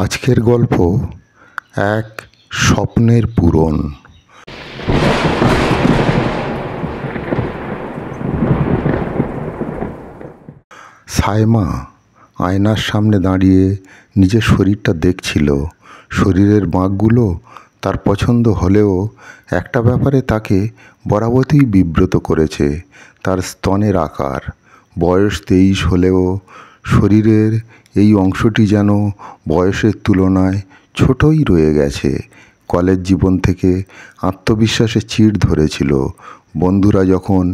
আজকের গল্প এক স্বপ্নের পূরণ। সায়মা আয়নার সামনে দাঁড়িয়ে নিজের শরীরটা দেখছিল। শরীরের বাঁকগুলো তার পছন্দ হলেও একটা ব্যাপারে তাকে বরাবরই বিব্রত করেছে, তার স্তনের আকার। বয়স 23 হলেও শরীরের এই অংশটি যেন বয়সের তুলনায় ছোটই রয়ে গেছে। কলেজ জীবন থেকে আত্মবিশ্বাসে চিড় ধরেছিল। বন্ধুরা যখন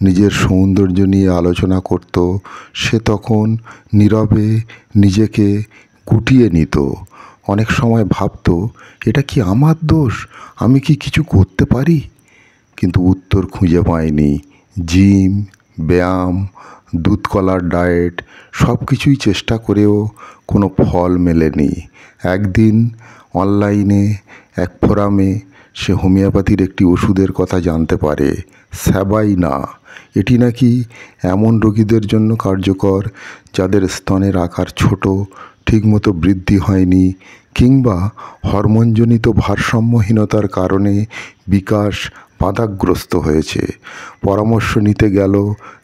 নিজের সৌন্দর্য নিয়ে আলোচনা করত, সে তখন নীরবে নিজেকে গুটিয়ে নিত। অনেক সময় ভাবত, এটা কি আমার দোষ? আমি কি কিছু করতে পারি? কিন্তু উত্তর খুঁজে পায়নি। জিম, ব্যায়াম, দুধ কলার ডায়েট সব কিছুই চেষ্টা করেও কোনো ফল মেলেনি। একদিন অনলাইনে এক ফোরামে সে হোমিওপ্যাথির একটি ওষুধের কথা জানতে পারে, স্যাবাইনা। এটি নাকি এমন রোগীদের জন্য কার্যকর যাদের স্তনের আকার ছোট, ঠিকমতো বৃদ্ধি হয়নি, কিংবা হরমোনজনিত ভারসাম্যহীনতার কারণে বিকাশ বাধাগ্রস্ত হয়েছে। পরামর্শ নিতে গেল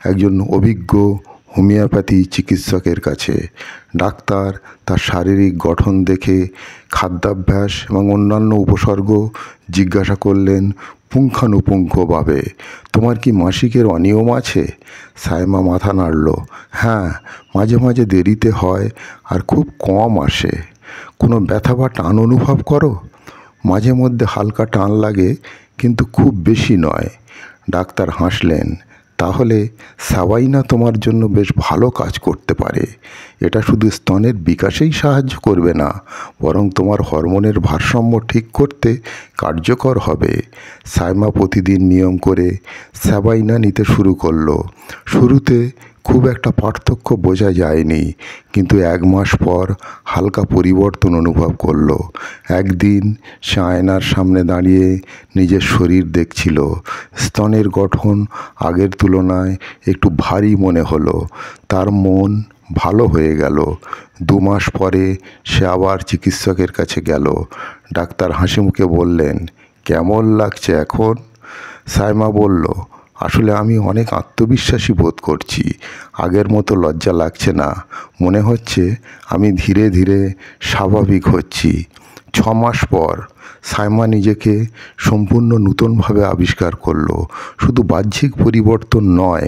একজন অভিজ্ঞ হোমিওপ্যাথি চিকিৎসকের কাছে। ডাক্তার তার শারীরিক গঠন দেখে খাদ্যাভ্যাস এবং অন্যান্য উপসর্গ জিজ্ঞাসা করলেন পুঙ্খানুপুঙ্খভাবে। তোমার কি মাসিকের অনিয়ম আছে? সায়মা মাথা নাড়ল। হ্যাঁ, মাঝে মাঝে দেরিতে হয় আর খুব কম আসে। কোনো ব্যথা বা টান অনুভব করো? মাঝে মধ্যে হালকা টান লাগে, কিন্তু খুব বেশি নয়। ডাক্তার হাসলেন। তাহলে সাবাইনা তোমার জন্য বেশ ভালো কাজ করতে পারে। এটা শুধু স্তনের বিকাশেই সাহায্য করবে না, বরং তোমার হরমোনের ভারসাম্য ঠিক করতে কার্যকর হবে। সায়মা প্রতিদিন নিয়ম করে সাবাইনা নিতে শুরু করলো। শুরুতে খুব একটা পার্থক্য বোঝা যায়নি, কিন্তু 1 মাস পর হালকা পরিবর্তন অনুভব করলো। একদিন সে আয়নার সামনে দাঁড়িয়ে নিজের শরীর দেখছিল। স্তনের গঠন আগের তুলনায় একটু ভারী মনে হলো। তার মন ভালো হয়ে গেল। 2 মাস পরে সে আবার চিকিৎসকের কাছে গেল। ডাক্তার হাসি মুখে বললেন, কেমন লাগছে এখন? সায়মা বলল, আসলে আমি অনেক আত্মবিশ্বাসী বোধ করছি। আগের মতো লজ্জা লাগছে না। মনে হচ্ছে আমি ধীরে ধীরে স্বাভাবিক হচ্ছি। 6 মাস পর সায়মা নিজেকে সম্পূর্ণ নতুনভাবে আবিষ্কার করলো। শুধু বাহ্যিক পরিবর্তন নয়,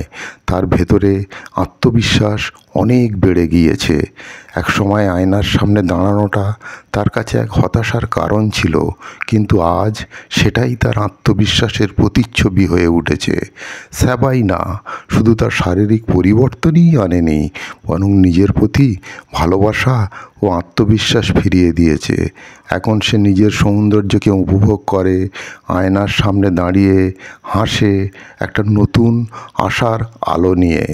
তার ভেতরে আত্মবিশ্বাস অনেক বেড়ে গিয়েছে। একসময় আয়নার সামনে দাঁড়ানোটা তার কাছে এক হতাশার কারণ ছিল, কিন্তু আজ সেটাই তার আত্মবিশ্বাসের প্রতিচ্ছবি হয়ে উঠেছে। সাবাইনা শুধু তার শারীরিক পরিবর্তনই আনেনি, বরং নিজের প্রতি ভালোবাসা ও আত্মবিশ্বাস ফিরিয়ে দিয়েছে। এখন সে নিজের সৌন্দর্যকে উপভোগ করে, আয়নার সামনে দাঁড়িয়ে হাসে, একটা নতুন আশার আলো নিয়ে।